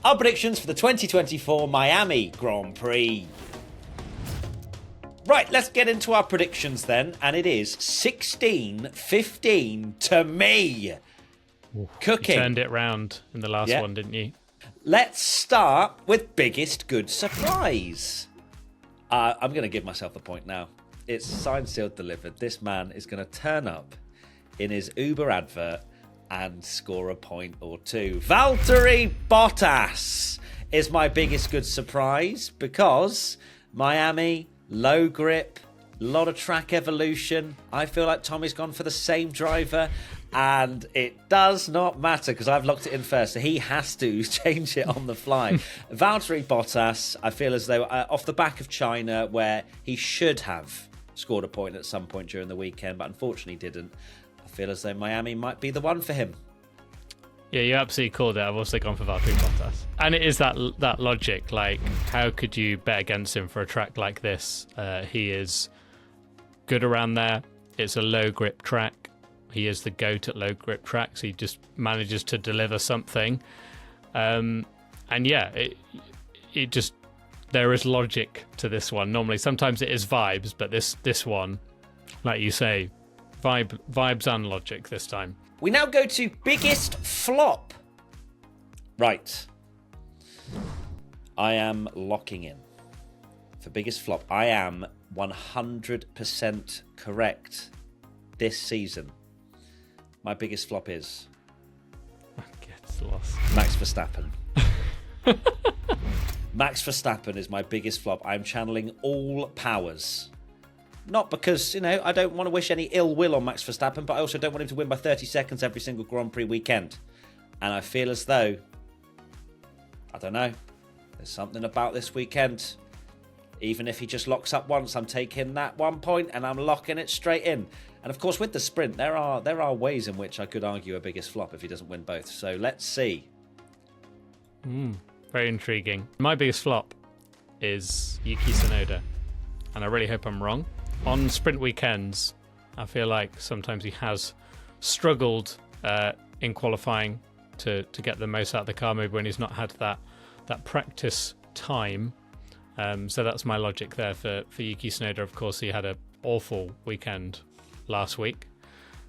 Our predictions for the 2024 Miami Grand Prix. Right, let's get into our predictions then. And it is 16-15 to me. Ooh, Cooking. You turned it round in the last one, didn't you? Let's start with biggest good surprise. I'm going to give myself a point now. It's signed, sealed, delivered. This man is going to turn up in his Uber advert and score a point or two. Valtteri Bottas is my biggest good surprise because Miami, low grip, a lot of track evolution. I feel like Tommy's gone for the same driver, and it does not matter because I've locked it in first, so he has to change it on the fly. Valtteri Bottas, I feel as though off the back of China, where he should have scored a point at some point during the weekend, but unfortunately didn't. I feel as though Miami might be the one for him. Yeah, you absolutely called it. I've also gone for Valtteri Bottas. And it is that logic, like, how could you bet against him for a track like this? He is good around there. It's a low grip track. He is the GOAT at low grip tracks. He just manages to deliver something. And yeah, it just, there is logic to this one. Normally, sometimes it is vibes, but this one, like you say, vibes and logic this time. We now go to biggest flop. Right. I am locking in. For biggest flop, I am 100% correct this season. My biggest flop is Gets lost. Max Verstappen. Max Verstappen is my biggest flop. I'm channeling all powers. Not because, I don't want to wish any ill will on Max Verstappen, but I also don't want him to win by 30 seconds every single Grand Prix weekend. And I feel as though, I don't know, there's something about this weekend. Even if he just locks up once, I'm taking that 1 point and I'm locking it straight in. And of course, with the sprint, there are ways in which I could argue a biggest flop if he doesn't win both. So let's see. Very intriguing. My biggest flop is Yuki Tsunoda. And I really hope I'm wrong. On sprint weekends, I feel like sometimes he has struggled in qualifying to get the most out of the car, maybe when he's not had that practice time. So that's my logic there for Yuki Tsunoda. Of course, he had an awful weekend last week.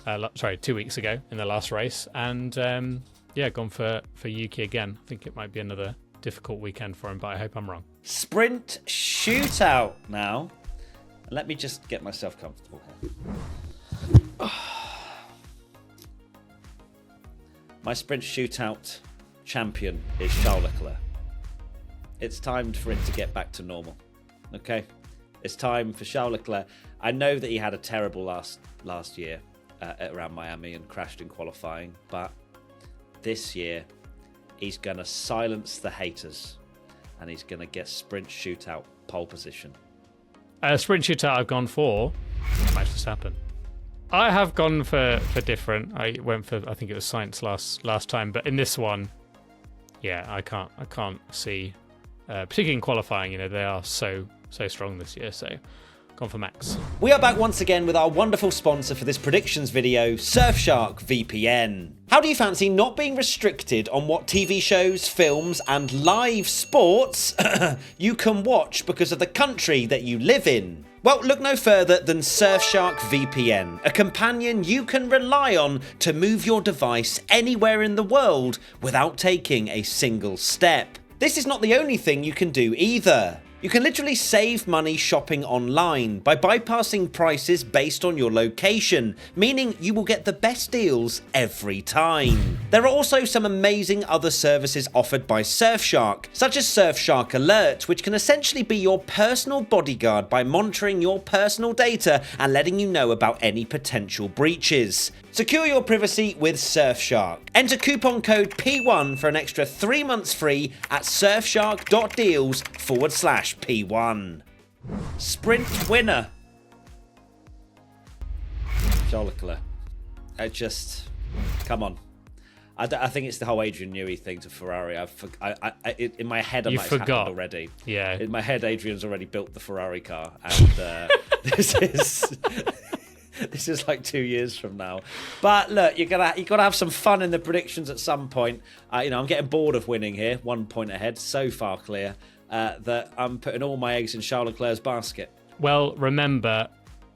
2 weeks ago in the last race. And gone for Yuki again. I think it might be another difficult weekend for him, but I hope I'm wrong. Sprint shootout now. Let me just get myself comfortable here. My sprint shootout champion is Charles Leclerc. It's time for it to get back to normal. Okay? It's time for Charles Leclerc. I know that he had a terrible last year around Miami and crashed in qualifying, but this year he's going to silence the haters and he's going to get sprint shootout pole position. Sprint shootout I've gone for Max Verstappen. I have gone for different. I went for, I think it was Sainz last time, but in this one, yeah, I can't see, particularly in qualifying, they are so strong this year, so gone for Max. We are back once again with our wonderful sponsor for this predictions video, Surfshark VPN. How do you fancy not being restricted on what TV shows, films and live sports you can watch because of the country that you live in? Well, look no further than Surfshark VPN, a companion you can rely on to move your device anywhere in the world without taking a single step. This is not the only thing you can do either. You can literally save money shopping online by bypassing prices based on your location, meaning you will get the best deals every time. There are also some amazing other services offered by Surfshark, such as Surfshark Alert, which can essentially be your personal bodyguard by monitoring your personal data and letting you know about any potential breaches. Secure your privacy with Surfshark. Enter coupon code P1 for an extra 3 months free at surfshark.deals/P1. Sprint winner. Charles Leclerc. Come on. I think it's the whole Adrian Newey thing to Ferrari. In my head, You it's forgot happened already. Yeah. In my head, Adrian's already built the Ferrari car, and this is This is like 2 years from now. But look, you gotta have some fun in the predictions at some point. I'm getting bored of winning here. 1 point ahead, so far clear that I'm putting all my eggs in Charles Leclerc's basket. Well, remember,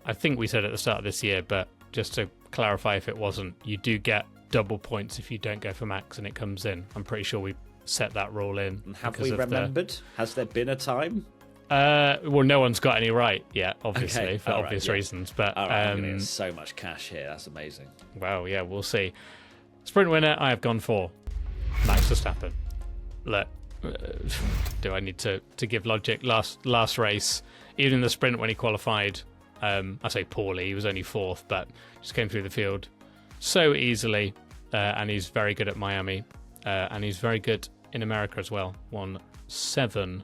I think we said at the start of this year, but just to clarify if it wasn't, you do get double points if you don't go for Max and it comes in. I'm pretty sure we set that rule in. And have we remembered? Has there been a time? Well, no one's got any right yet, obviously, Okay. for obvious reasons. But I'm going to get so much cash here. That's amazing. Well, yeah, we'll see. Sprint winner, I have gone for Max Verstappen. Look, do I need to give logic? Last race, even in the sprint when he qualified, I say poorly, he was only fourth, but just came through the field so easily, and he's very good at Miami, and he's very good in America as well. Won 7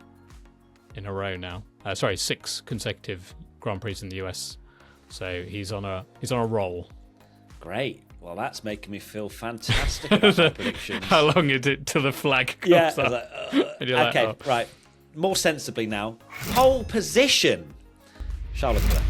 in a row now. 6 consecutive Grand Prix in the US. So he's on a roll. Great. Well, that's making me feel fantastic about my predictions. How long is it till the flag comes up? Okay, right. More sensibly now. Pole position. Charles Leclerc.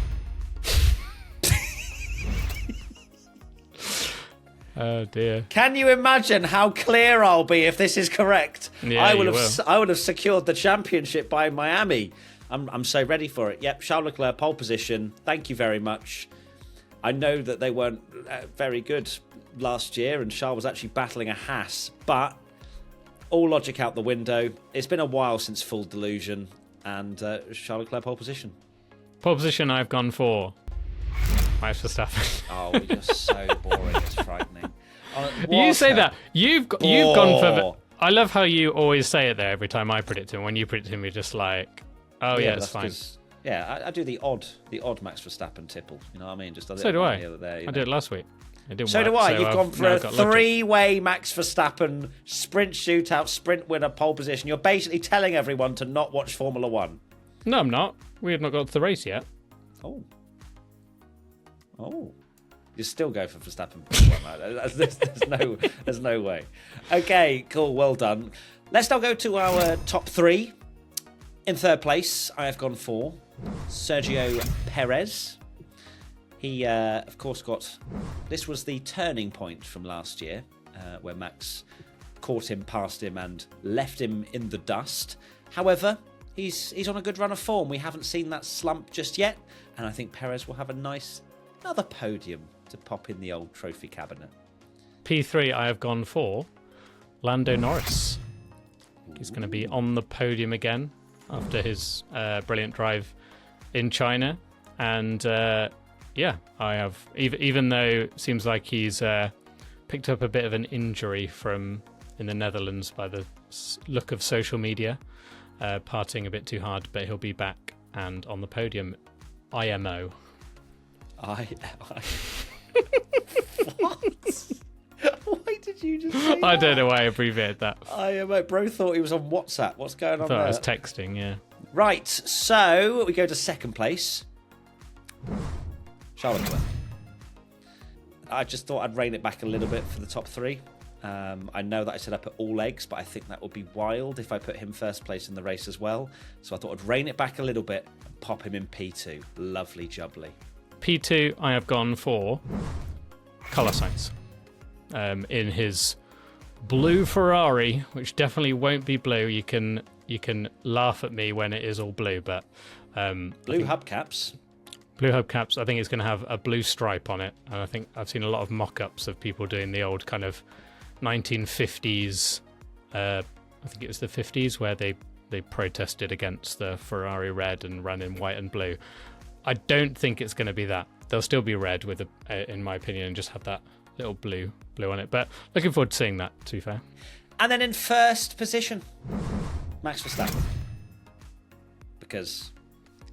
Oh dear. Can you imagine how clear I'll be if this is correct? Yeah, I would have secured the championship by Miami. I'm so ready for it. Yep, Charles Leclerc, pole position. Thank you very much. I know that they weren't very good last year, and Charles was actually battling a Haas, but all logic out the window. It's been a while since full delusion, and Charles Leclerc, pole position. Pole position, I've gone for Max Verstappen. Oh, you're so boring. It's frightening. You say that. You've gone for. I love how you always say it there every time I predict him. When you predict him, you're just like, oh yeah, it's fine. Yeah, I do the odd Max Verstappen tipple. You know what I mean? Just so do I. The other day, I did it last week. It didn't so work, do I. so You've gone for a three-way Max Verstappen sprint shootout, sprint winner, pole position. You're basically telling everyone to not watch Formula One. No, I'm not. We have not got to the race yet. Oh. You still go for Verstappen. There's no way. Okay, cool. Well done. Let's now go to our top 3. In third place, I have gone for Sergio Perez. He, of course, this was the turning point from last year, where Max caught him, passed him, and left him in the dust. However, he's on a good run of form. We haven't seen that slump just yet, and I think Perez will have another podium to pop in the old trophy cabinet. P3, I have gone for Lando Norris. He's going to be on the podium again after his brilliant drive in China. And I have, even though it seems like he's picked up a bit of an injury in the Netherlands by the look of social media, partying a bit too hard, but he'll be back and on the podium. IMO. What? Why did you just say that? I don't know why I abbreviated that. Bro thought he was on WhatsApp. What's going on there? I was texting, yeah. Right, so we go to second place. Charles Leclerc. I just thought I'd rein it back a little bit for the top 3. I know that I said I put all eggs, but I think that would be wild if I put him first place in the race as well. So I thought I'd rein it back a little bit and pop him in P2. Lovely jubbly. P2, I have gone for Carlos Sainz. In his blue Ferrari, which definitely won't be blue. You can laugh at me when it is all blue, but blue hubcaps. Blue hubcaps. I think it's going to have a blue stripe on it, and I think I've seen a lot of mock-ups of people doing the old kind of 1950s. I think it was the 50s where they protested against the Ferrari red and ran in white and blue. I don't think it's going to be that. They'll still be red with, in my opinion, and just have that little blue on it. But looking forward to seeing that, to be fair. And then in first position, Max Verstappen. Because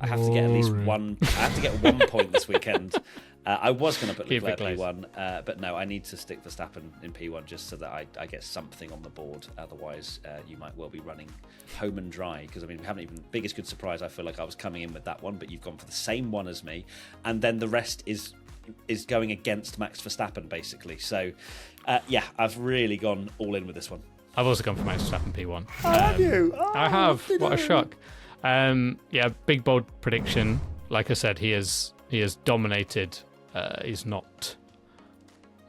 I have to get at least one. I have to get 1 point this weekend. I was going to put Leclerc P1, but no, I need to stick Verstappen in P1 just so that I get something on the board. Otherwise, you might well be running home and dry. Because I mean, we haven't even biggest good surprise. I feel like I was coming in with that one, but you've gone for the same one as me, and then the rest is going against Max Verstappen basically. So, I've really gone all in with this one. I've also gone for Max Verstappen P1. Have you? Oh, I have. What a shock. Big bold prediction. Like I said, he has dominated He's not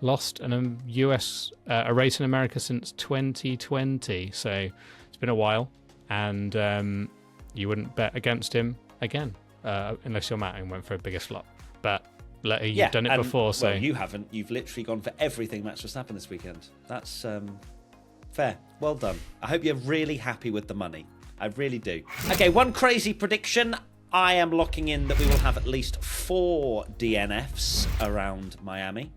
lost a race in America since 2020, so it's been a while, and you wouldn't bet against him again unless you're Matt and went for a biggest flop. But you've done it before, so well, you haven't. You've literally gone for everything Max Verstappen this weekend. That's fair. Well done. I hope you're really happy with the money. I really do. Okay, one crazy prediction. I am locking in that we will have at least 4 DNFs around Miami.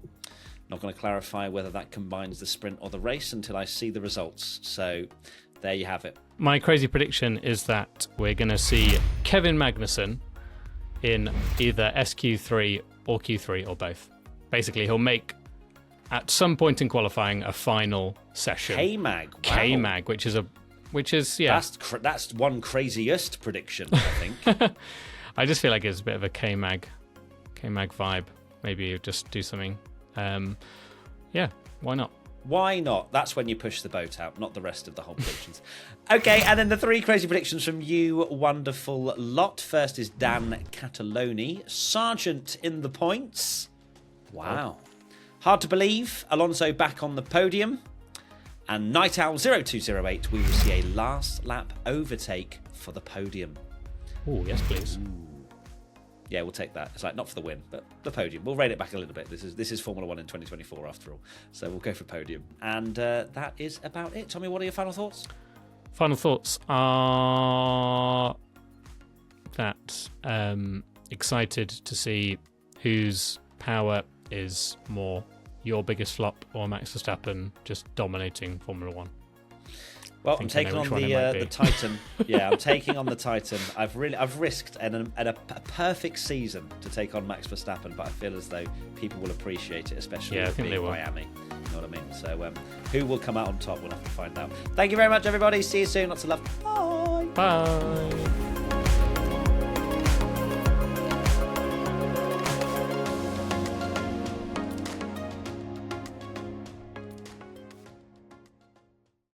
Not going to clarify whether that combines the sprint or the race until I see the results. So there you have it. My crazy prediction is that we're going to see Kevin Magnussen in either SQ3 or Q3 or both. Basically, he'll make, at some point in qualifying, a final session. K-Mag. Wow. K-Mag, which is yeah. That's one craziest prediction, I think. I just feel like it's a bit of a K-Mag vibe. Maybe you just do something. Yeah, why not? Why not? That's when you push the boat out, not the rest of the whole predictions. Okay, and then the 3 crazy predictions from you wonderful lot. First is Dan Cataloni. Sargent in the points. Wow. Hard to believe. Alonso back on the podium. And Night Owl 0208, we will see a last lap overtake for the podium. Oh, yes, please. Ooh. Yeah, we'll take that. It's like not for the win, but the podium. We'll rate it back a little bit. This is Formula 1 in 2024 after all. So we'll go for podium. And that is about it. Tommy, what are your final thoughts? Final thoughts are that excited to see whose power is more, your biggest flop or Max Verstappen just dominating Formula 1. Well, I'm taking on the Titan. Yeah, I'm taking on the Titan. I've risked a perfect season to take on Max Verstappen, but I feel as though people will appreciate it, especially with being Miami. You know what I mean? So, who will come out on top? We'll have to find out. Thank you very much, everybody. See you soon. Lots of love. Bye. Bye.